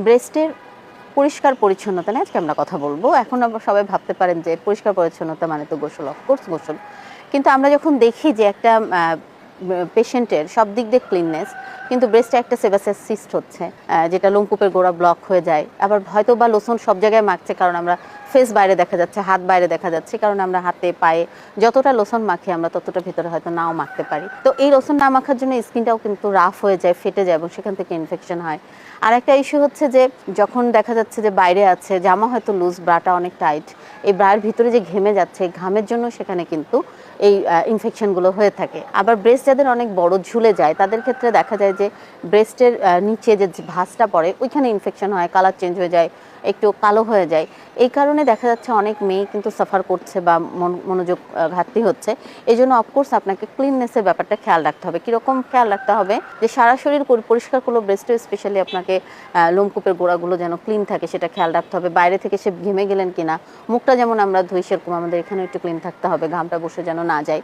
ব্রেস্টের পরিষ্কার পরিচ্ছন্নতা নিয়ে আজকে আমরা কথা বলবো। এখন আমরা সবাই ভাবতে পারেন যে পরিষ্কার পরিচ্ছন্নতা মানে তো গোসল, অফকোর্স গোসল। কিন্তু আমরা যখন দেখি যে একটা পেশেন্টের সব দিক দিয়ে ক্লিননেস, কিন্তু ব্রেস্টে একটা সেবাসিয়াস সিস্ট হচ্ছে, যেটা লোমকূপের গোড়া ব্লক হয়ে যায়। আবার হয়তো বা লোশন সব জায়গায় মাখছে, কারণ আমরা ফেস বাইরে দেখা যাচ্ছে, হাত বাইরে দেখা যাচ্ছে, কারণ আমরা হাতে পায়ে যতটা লোশন মাখি আমরা ততটা ভিতরে হয়তো নাও মাখতে পারি। তো এই লোশন না মাখার জন্য স্কিনটাও কিন্তু রাফ হয়ে যায়, ফেটে যায় এবং সেখান থেকে ইনফেকশন হয়। আর একটা ইস্যু হচ্ছে যে যখন দেখা যাচ্ছে যে বাইরে আছে, জামা হয়তো লুজ, ব্রাটা অনেক টাইট, এই ব্রার ভিতরে যে ঘেমে যাচ্ছে, ঘামের জন্য সেখানে কিন্তু এই ইনফেকশনগুলো হয়ে থাকে। আবার ব্রেস্ট যাদের অনেক বড় ঝুলে যায় তাদের ক্ষেত্রে দেখা যায় যে ব্রেস্টের নিচে যে ভাঁজটা পড়ে ওইখানে ইনফেকশন হয়, কালার চেঞ্জ হয়ে যায়, একটু কালো হয়ে যায়। এই কারণে দেখা যাচ্ছে অনেক মেয়ে কিন্তু সাফার করছে বা মনোযোগ ঘাটতি হচ্ছে। এই জন্য অফকোর্স আপনাকে ক্লিননেসের ব্যাপারটা খেয়াল রাখতে হবে। কীরকম খেয়াল রাখতে হবে? যে সারা শরীর পরিষ্কার করলেও ব্রেস্টে স্পেশালি আপনাকে লোমকূপের গোড়াগুলো যেন ক্লিন থাকে সেটা খেয়াল রাখতে হবে। বাইরে থেকে সে ঘেমে গেলেন কিনা, মুখটা যেমন আমরা ধুই সেরকম আমাদের এখানে একটু ক্লিন থাকতে হবে, ঘামটা বসে যেন না যায়।